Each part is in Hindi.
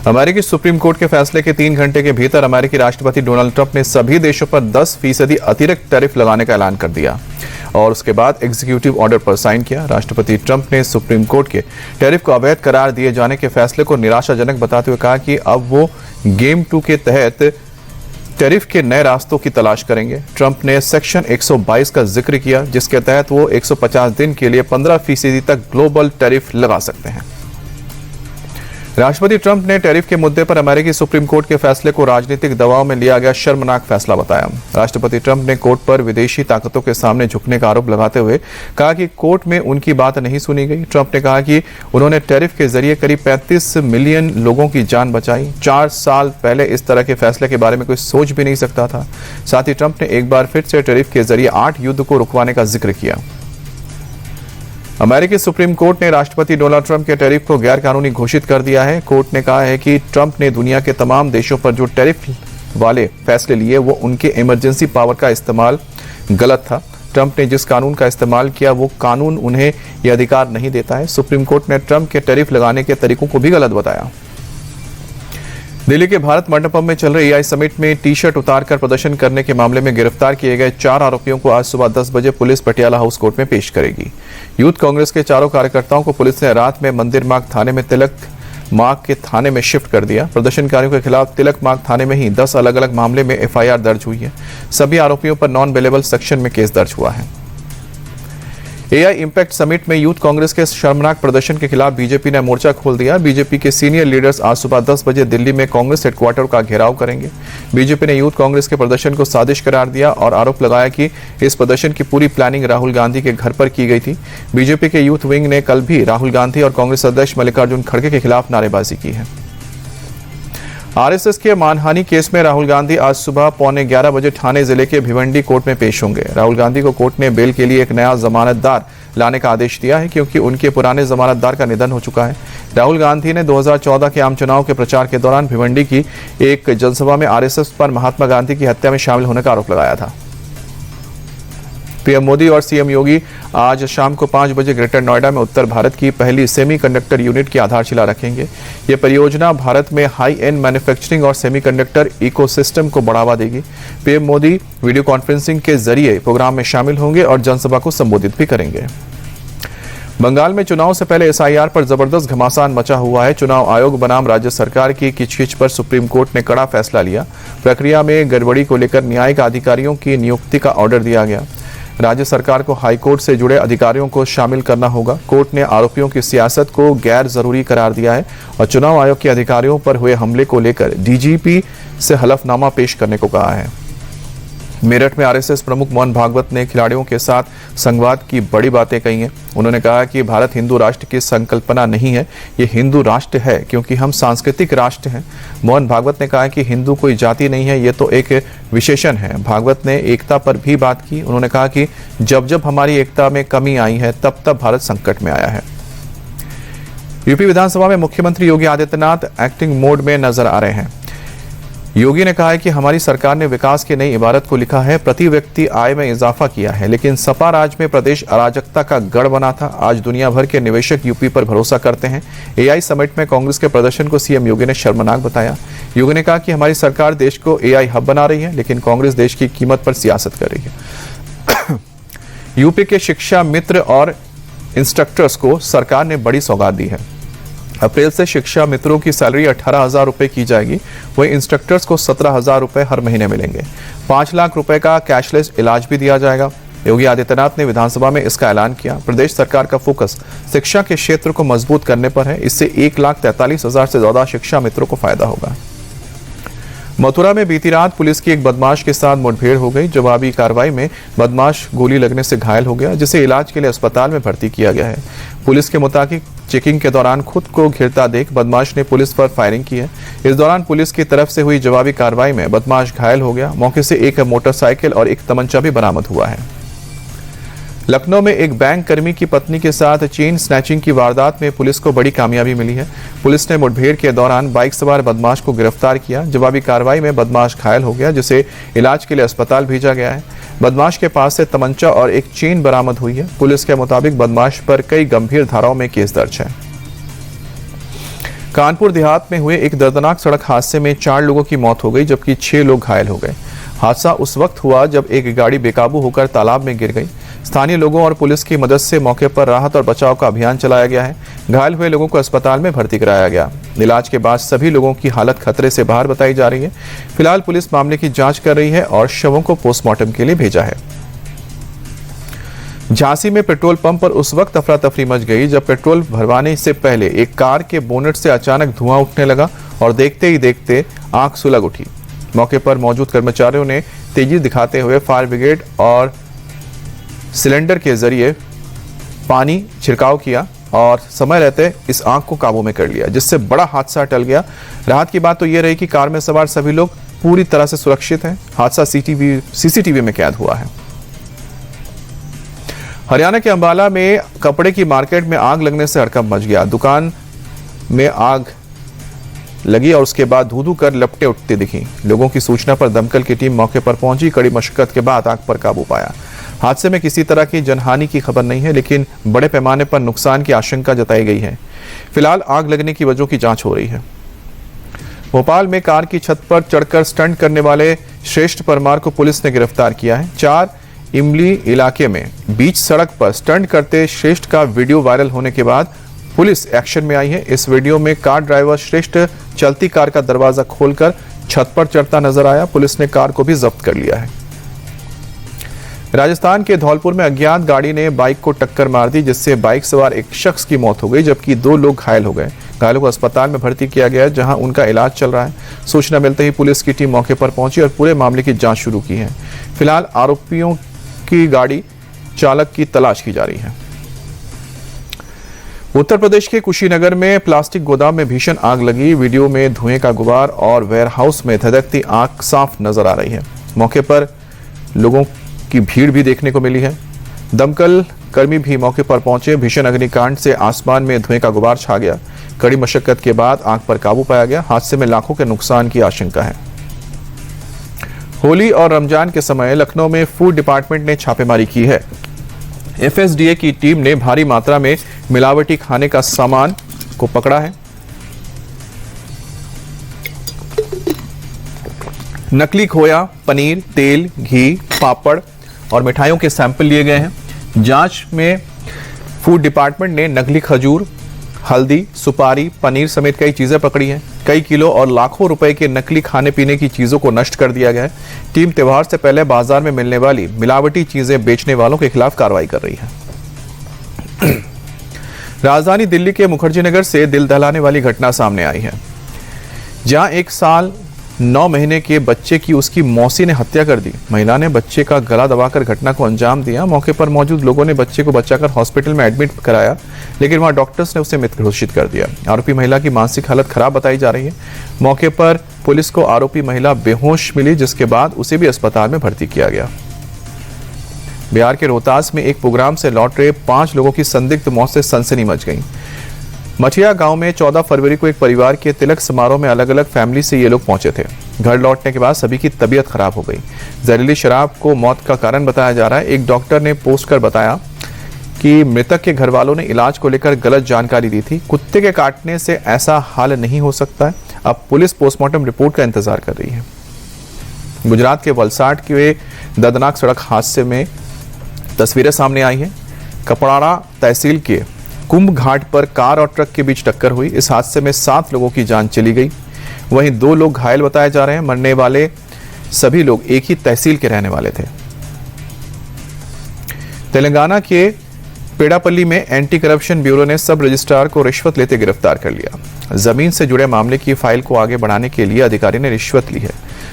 अमेरिकी सुप्रीम कोर्ट के फैसले के 3 घंटे के भीतर अमेरिकी राष्ट्रपति डोनाल्ड ट्रंप ने सभी देशों पर 10% अतिरिक्त टैरिफ लगाने का ऐलान कर दिया और उसके बाद एग्जीक्यूटिव ऑर्डर पर साइन किया। राष्ट्रपति ट्रंप ने सुप्रीम कोर्ट के टैरिफ को अवैध करार दिए जाने के फैसले को निराशाजनक बताते हुए कहा कि अब वो गेम 2 के तहत टैरिफ के नए रास्तों की तलाश करेंगे। ट्रंप ने सेक्शन 122 का जिक्र किया, जिसके तहत वो 150 दिन के लिए 15% तक ग्लोबल टैरिफ लगा सकते हैं। राष्ट्रपति ट्रंप ने टैरिफ के मुद्दे पर अमेरिकी सुप्रीम कोर्ट के फैसले को राजनीतिक दबाव में लिया गया शर्मनाक फैसला बताया। राष्ट्रपति ट्रंप ने कोर्ट पर विदेशी ताकतों के सामने झुकने का आरोप लगाते हुए कहा कि कोर्ट में उनकी बात नहीं सुनी गई। ट्रंप ने कहा कि उन्होंने टैरिफ के जरिए करीब 35 मिलियन लोगों की जान बचाई। 4 साल पहले इस तरह के फैसले के बारे में कोई सोच भी नहीं सकता था। साथ ही ट्रंप ने एक बार फिर से टैरिफ के जरिए 8 युद्ध को रुकवाने का जिक्र किया। अमेरिकी सुप्रीम कोर्ट ने राष्ट्रपति डोनाल्ड ट्रंप के टैरिफ को गैर कानूनी घोषित कर दिया है। कोर्ट ने कहा है कि ट्रंप ने दुनिया के तमाम देशों पर जो टैरिफ वाले फैसले लिए वो उनके इमरजेंसी पावर का इस्तेमाल गलत था। ट्रंप ने जिस कानून का इस्तेमाल किया वो कानून उन्हें यह अधिकार नहीं देता है। सुप्रीम कोर्ट ने ट्रंप के टैरिफ लगाने के तरीकों को भी गलत बताया। दिल्ली के भारत मंडपम में चल रहे एआई समिट में टी-शर्ट उतारकर प्रदर्शन करने के मामले में गिरफ्तार किए गए 4 आरोपियों को आज सुबह 10 बजे पुलिस पटियाला हाउस कोर्ट में पेश करेगी। यूथ कांग्रेस के चारों कार्यकर्ताओं को पुलिस ने रात में मंदिर मार्ग थाने में तिलक मार्ग के थाने में शिफ्ट कर दिया। प्रदर्शनकारियों के खिलाफ तिलक मार्ग थाने में ही 10 अलग अलग मामले में एफआईआर दर्ज हुई है। सभी आरोपियों पर नॉन बेलेबल सेक्शन में केस दर्ज हुआ है। एआई इंपैक्ट समिट में यूथ कांग्रेस के शर्मनाक प्रदर्शन के खिलाफ बीजेपी ने मोर्चा खोल दिया। बीजेपी के सीनियर लीडर्स आज सुबह 10 बजे दिल्ली में कांग्रेस हेडक्वार्टर का घेराव करेंगे। बीजेपी ने यूथ कांग्रेस के प्रदर्शन को साजिश करार दिया और आरोप लगाया कि इस प्रदर्शन की पूरी प्लानिंग राहुल गांधी के घर पर की गई थी। बीजेपी के यूथ विंग ने कल भी राहुल गांधी और कांग्रेस अध्यक्ष मल्लिकार्जुन खड़गे के खिलाफ नारेबाजी की है। आरएसएस के मानहानि केस में राहुल गांधी आज सुबह 11:15 बजे ठाणे जिले के भिवंडी कोर्ट में पेश होंगे। राहुल गांधी को कोर्ट ने बेल के लिए एक नया जमानतदार लाने का आदेश दिया है क्योंकि उनके पुराने जमानतदार का निधन हो चुका है। राहुल गांधी ने 2014 के आम चुनाव के प्रचार के दौरान भिवंडी की एक जनसभा में आरएसएस पर महात्मा गांधी की हत्या में शामिल होने का आरोप लगाया था। पीएम मोदी और सीएम योगी आज शाम को 5 बजे ग्रेटर नोएडा में उत्तर भारत की पहली सेमीकंडक्टर यूनिट की आधारशिला रखेंगे। ये परियोजना भारत में हाई एंड मैन्युफैक्चरिंग और सेमीकंडक्टर इकोसिस्टम को बढ़ावा देगी। पीएम मोदी वीडियो कॉन्फ्रेंसिंग के जरिए प्रोग्राम में शामिल होंगे और जनसभा को संबोधित भी करेंगे। बंगाल में चुनाव से पहले एसआईआर पर जबरदस्त घमासान मचा हुआ है। चुनाव आयोग बनाम राज्य सरकार की किचकिच पर सुप्रीम कोर्ट ने कड़ा फैसला लिया। प्रक्रिया में गड़बड़ी को लेकर न्यायिक अधिकारियों की नियुक्ति का ऑर्डर दिया गया। राज्य सरकार को हाईकोर्ट से जुड़े अधिकारियों को शामिल करना होगा। कोर्ट ने आरोपियों की सियासत को गैर जरूरी करार दिया है और चुनाव आयोग के अधिकारियों पर हुए हमले को लेकर डीजीपी से हलफनामा पेश करने को कहा है। मेरठ में आरएसएस प्रमुख मोहन भागवत ने खिलाड़ियों के साथ संवाद की बड़ी बातें कही हैं। उन्होंने कहा कि भारत हिंदू राष्ट्र की संकल्पना नहीं है, ये हिंदू राष्ट्र है क्योंकि हम सांस्कृतिक राष्ट्र हैं। मोहन भागवत ने कहा कि हिंदू कोई जाति नहीं है, ये तो एक विशेषण है। भागवत ने एकता पर भी बात की। उन्होंने कहा कि जब जब हमारी एकता में कमी आई है तब तब भारत संकट में आया है। यूपी विधानसभा में मुख्यमंत्री योगी आदित्यनाथ एक्टिंग मोड में नजर आ रहे हैं। योगी ने कहा है कि हमारी सरकार ने विकास की नई इबारत को लिखा है, प्रति व्यक्ति आय में इजाफा किया है, लेकिन सपा राज में प्रदेश अराजकता का गढ़ बना था। आज दुनिया भर के निवेशक यूपी पर भरोसा करते हैं। एआई समिट में कांग्रेस के प्रदर्शन को सीएम योगी ने शर्मनाक बताया। योगी ने कहा कि हमारी सरकार देश को एआई हब बना रही है, लेकिन कांग्रेस देश की कीमत पर सियासत कर रही है। यूपी के शिक्षा मित्र और इंस्ट्रक्टर्स को सरकार ने बड़ी सौगात दी है। अप्रैल से शिक्षा मित्रों की सैलरी 18,000 रुपए की जाएगी, वहीं इंस्ट्रक्टर्स को 17,000 रुपए हर महीने मिलेंगे। 5 लाख रुपए का कैशलेस इलाज भी दिया जाएगा। योगी आदित्यनाथ ने विधानसभा में इसका ऐलान किया। प्रदेश सरकार का फोकस शिक्षा के क्षेत्र को मजबूत करने पर है। इससे 1,43,000 से ज्यादा शिक्षा मित्रों को फायदा होगा। मथुरा में बीती रात पुलिस की एक बदमाश के साथ मुठभेड़ हो गई। जवाबी कार्रवाई में बदमाश गोली लगने से घायल हो गया, जिसे इलाज के लिए अस्पताल में भर्ती किया गया है। पुलिस के मुताबिक चेकिंग के दौरान खुद को घिरता देख बदमाश ने पुलिस पर फायरिंग की है। इस दौरान पुलिस की तरफ से हुई जवाबी कार्रवाई में बदमाश घायल हो गया। मौके से एक मोटरसाइकिल और एक तमंचा भी बरामद हुआ है। लखनऊ में एक बैंक कर्मी की पत्नी के साथ चेन स्नैचिंग की वारदात में पुलिस को बड़ी कामयाबी मिली है। पुलिस ने मुठभेड़ के दौरान बाइक सवार बदमाश को गिरफ्तार किया। जवाबी कार्रवाई में बदमाश घायल हो गया, जिसे इलाज के लिए अस्पताल भेजा गया है। बदमाश के पास से तमंचा और एक चेन बरामद हुई है। पुलिस के मुताबिक बदमाश पर कई गंभीर धाराओं में केस दर्ज है। कानपुर देहात में हुए एक दर्दनाक सड़क हादसे में 4 लोगों की मौत हो गई, जबकि 6 लोग घायल हो गए। हादसा उस वक्त हुआ जब एक गाड़ी बेकाबू होकर तालाब में गिर गई। स्थानीय लोगों और पुलिस की मदद से मौके पर राहत और बचाव का अभियान चलाया गया है। घायल हुए लोगों को अस्पताल में भर्ती कराया गया। इलाज के बाद सभी लोगों की हालत खतरे से बाहर बताई जा रही है। फिलहाल पुलिस मामले की जांच कर रही है और शवों को पोस्टमार्टम के लिए भेजा है। झांसी में पेट्रोल पंप पर उस वक्त अफरा तफरी मच गई जब पेट्रोल भरवाने से पहले एक कार के बोनेट से अचानक धुआं उठने लगा और देखते ही देखते आग सुलग उठी। मौके पर मौजूद कर्मचारियों ने तेजी दिखाते हुए फायर ब्रिगेड और सिलेंडर के जरिए पानी छिड़काव किया और समय रहते इस आग को काबू में कर लिया, जिससे बड़ा हादसा टल गया। राहत की बात तो यह रही कि कार में सवार सभी लोग पूरी तरह से सुरक्षित हैं। हादसा सीसीटीवी में कैद हुआ है। हरियाणा के अंबाला में कपड़े की मार्केट में आग लगने से हड़कंप मच गया। दुकान में आग लगी और उसके बाद धू-धू कर लपटें उठती दिखी। लोगों की सूचना पर दमकल की टीम मौके पर पहुंची। कड़ी मशक्कत के बाद आग पर काबू पाया। हादसे में किसी तरह की जनहानि की खबर नहीं है, लेकिन बड़े पैमाने पर नुकसान की आशंका जताई गई है। फिलहाल आग लगने की वजहों की जांच हो रही है। भोपाल में कार की छत पर चढ़कर स्टंट करने वाले श्रेष्ठ परमार को पुलिस ने गिरफ्तार किया है। 4 इमली इलाके में बीच सड़क पर स्टंट करते श्रेष्ठ का वीडियो वायरल होने के बाद पुलिस एक्शन में आई है। इस वीडियो में कार ड्राइवर श्रेष्ठ चलती कार का दरवाजा खोलकर छत पर चढ़ता नजर आया। पुलिस ने कार को भी जब्त कर लिया है। राजस्थान के धौलपुर में अज्ञात गाड़ी ने बाइक को टक्कर मार दी, जिससे बाइक सवार एक शख्स की मौत हो गई, जबकि 2 लोग घायल हो गए। घायलों को अस्पताल में भर्ती किया गया है, जहां उनका इलाज चल रहा है। सूचना मिलते ही पुलिस की टीम मौके पर पहुंची और पूरे मामले की जांच शुरू की है। फिलहाल आरोपियों की गाड़ी चालक की तलाश की जा रही है। उत्तर प्रदेश के कुशीनगर में प्लास्टिक गोदाम में भीषण आग लगी। वीडियो में धुएं का गुबार और वेयरहाउस में धधकती आग साफ नजर आ रही है। मौके पर लोगों की भीड़ भी देखने को मिली है। दमकल कर्मी भी मौके पर पहुंचे। भीषण अग्निकांड से आसमान में धुएं का गुबार छा गया। कड़ी मशक्कत के बाद आग पर काबू पाया गया। हादसे में लाखों के नुकसान की आशंका है। होली और रमजान के समय लखनऊ में फूड डिपार्टमेंट ने छापेमारी की है। एफएसडीए की टीम ने भारी मात्रा में मिलावटी खाने का सामान को पकड़ा है। नकली खोया, पनीर, तेल, घी, पापड़ और मिठाइयों के सैंपल लिए गए हैं। जांच में फूड डिपार्टमेंट ने नकली खजूर, हल्दी, सुपारी, पनीर समेत कई चीजें पकड़ी हैं। कई किलो और लाखों रुपए के नकली खाने पीने की चीजों को नष्ट कर दिया गया है। टीम त्योहार से पहले बाजार में मिलने वाली मिलावटी चीजें बेचने वालों के खिलाफ कार्रवाई कर रही है। राजधानी दिल्ली के मुखर्जी नगर से दिल दहलाने वाली घटना सामने आई है, जहां 1 साल 9 महीने के बच्चे की उसकी मौसी ने हत्या कर दी। महिला ने बच्चे का गला दबाकर घटना को अंजाम दिया। मौके पर मौजूद लोगों ने बच्चे को बचाकर हॉस्पिटल में एडमिट कराया, लेकिन वहां डॉक्टर्स ने उसे मृत घोषित कर दिया। आरोपी महिला की मानसिक हालत खराब बताई जा रही है। मौके पर पुलिस को आरोपी महिला बेहोश मिली, जिसके बाद उसे भी अस्पताल में भर्ती किया गया। बिहार के रोहतास में एक प्रोग्राम से लौट रहे 5 लोगों की संदिग्ध मौत से सनसनी मच गई। मछिया गांव में 14 फरवरी को एक परिवार के तिलक समारोह में अलग अलग फैमिली से ये लोग पहुंचे थे। घर लौटने के बाद सभी की तबीयत खराब हो गई। जहरीली शराब को मौत का कारण बताया जा रहा है। एक डॉक्टर ने पोस्ट कर बताया कि मृतक के घर वालों ने इलाज को लेकर गलत जानकारी दी थी। कुत्ते के काटने से ऐसा हाल नहीं हो सकता है। अब पुलिस पोस्टमार्टम रिपोर्ट का इंतजार कर रही है। गुजरात के वलसाड के दर्दनाक सड़क हादसे में तस्वीरें सामने आई हैं। कपड़ाड़ा तहसील के कुंभ घाट पर कार और ट्रक के बीच टक्कर हुई। इस हादसे में 7 लोगों की जान चली गई। वहीं 2 लोग घायल बताए जा रहे हैं। मरने वाले सभी लोग एक ही तहसील के रहने वाले थे। तेलंगाना के पेड़ापल्ली में एंटी करप्शन ब्यूरो ने सब रजिस्ट्रार को रिश्वत लेते गिरफ्तार कर लिया। जमीन से जुड़े मामले की फाइल को आगे बढ़ाने के लिए अधिकारी ने रिश्वत ली है।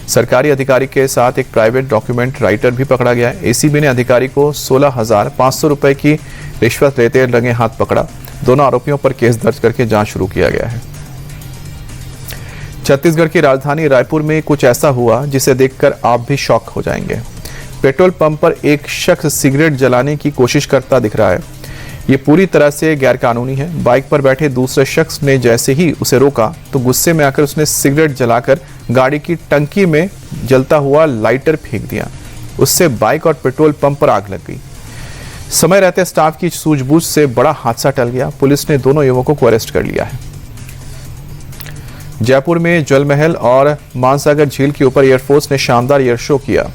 सरकारी अधिकारी के साथ एक प्राइवेट डॉक्यूमेंट राइटर भी पकड़ा गया है। एसीबी ने अधिकारी को 16,500 रुपए की रिश्वत लेते रंगे हाथ पकड़ा। दोनों आरोपियों पर केस दर्ज करके जांच शुरू किया गया है। छत्तीसगढ़ की राजधानी रायपुर में कुछ ऐसा हुआ जिसे देखकर आप भी शॉक हो जाएंगे। पेट्रोल पंप पर एक शख्स सिगरेट जलाने की कोशिश करता दिख रहा है। ये पूरी तरह से गैरकानूनी है। बाइक पर बैठे दूसरे शख्स ने जैसे ही उसे रोका तो गुस्से में आकर उसने सिगरेट जलाकर गाड़ी की टंकी में जलता हुआ लाइटर फेंक दिया। उससे बाइक और पेट्रोल पंप पर आग लग गई। समय रहते स्टाफ की सूझबूझ से बड़ा हादसा टल गया। पुलिस ने दोनों युवकों को अरेस्ट कर लिया है। जयपुर में जल महल और मानसागर झील के ऊपर एयरफोर्स ने शानदार एयर शो किया।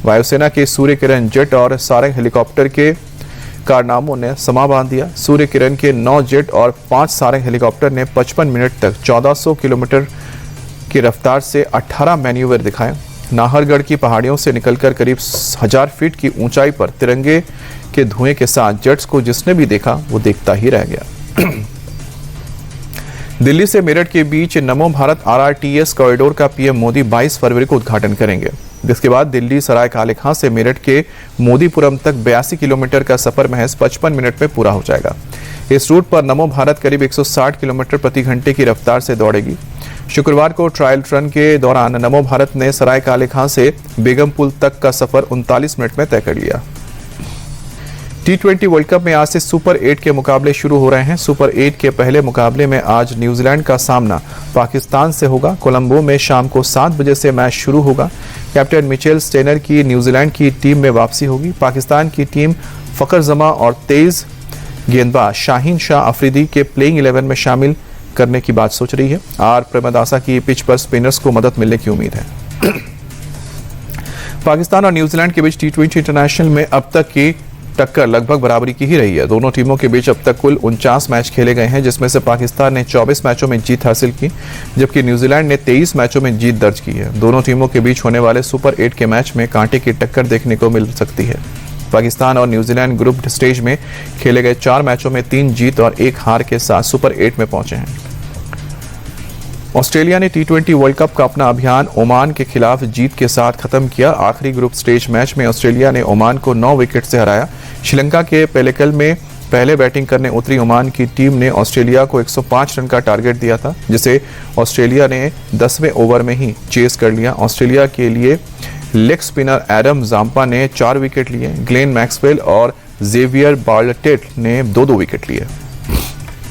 वायुसेना के सूर्य किरण जेट और सारंग हेलीकॉप्टर के कारनामों ने समा बांध दिया। सूर्य किरण के 9 जेट और 5 सारंग हेलीकॉप्टर ने 55 मिनट तक 1400 किलोमीटर की रफ्तार से 18 मैन्यूवर दिखाए। नाहरगढ़ की पहाड़ियों से निकलकर करीब 1000 फीट की ऊंचाई पर तिरंगे के धुएं के साथ जेट्स को जिसने भी देखा वो देखता ही रह गया। दिल्ली से मेरठ के बीच नमो भारत RRTS कॉरिडोर का पीएम मोदी 22 फरवरी को उद्घाटन करेंगे, जिसके बाद दिल्ली सराय काले खां से मेरठ के मोदीपुरम तक 82 किलोमीटर का सफर महज 55 मिनट में पूरा हो जाएगा। इस रूट पर नमो भारत करीब 160 किलोमीटर प्रति घंटे की रफ्तार से दौड़ेगी। शुक्रवार को ट्रायल रन के दौरान नमो भारत ने सराय काले खां से बेगमपुल तक का सफर 39 मिनट में तय कर लिया। T20 वर्ल्ड कप में आज से सुपर 8 के मुकाबले शुरू हो रहे हैं। सुपर 8 के पहले मुकाबले में आज न्यूजीलैंड का सामना पाकिस्तान से होगा। कोलंबो में शाम को 7 बजे से मैच शुरू होगा। कैप्टन मिचेल स्टेनर की न्यूजीलैंड की टीम में वापसी होगी। पाकिस्तान की टीम फखर जमा और तेज गेंदबाज शाहीन शाह अफरीदी के प्लेइंग 11 में शामिल करने की बात सोच रही है। आर प्रेमदासा की पिच पर स्पिनर्स को मदद मिलने की उम्मीद है। पाकिस्तान और न्यूजीलैंड के बीच T20 इंटरनेशनल में अब तक की टक्कर लगभग बराबरी की ही रही है। दोनों टीमों के बीच अब तक कुल 49 मैच खेले गए हैं, जिसमें से पाकिस्तान ने 24 मैचों में जीत हासिल की, जबकि न्यूजीलैंड ने 23 मैचों में जीत दर्ज की है। दोनों टीमों के बीच होने वाले सुपर 8 के मैच में कांटे की टक्कर देखने को मिल सकती है। पाकिस्तान और न्यूजीलैंड ग्रुप स्टेज में खेले गए 4 मैचों में 3 जीत और 1 हार के साथ सुपर 8 में पहुंचे हैं। ऑस्ट्रेलिया ने T20 वर्ल्ड कप का अपना अभियान ओमान के खिलाफ जीत के साथ खत्म किया। आखिरी ग्रुप स्टेज मैच में ऑस्ट्रेलिया ने ओमान को 9 विकेट से हराया। श्रीलंका के पेलेकल में पहले बैटिंग करने उतरी ओमान की टीम ने ऑस्ट्रेलिया को 105 रन का टारगेट दिया था, जिसे ऑस्ट्रेलिया ने 10वें ओवर में ही चेस कर लिया। ऑस्ट्रेलिया के लिए लेग स्पिनर एडम जाम्पा ने 4 विकेट लिए। ग्लेन मैक्सवेल और जेवियर बार्टलेट ने 2-2 विकेट लिए।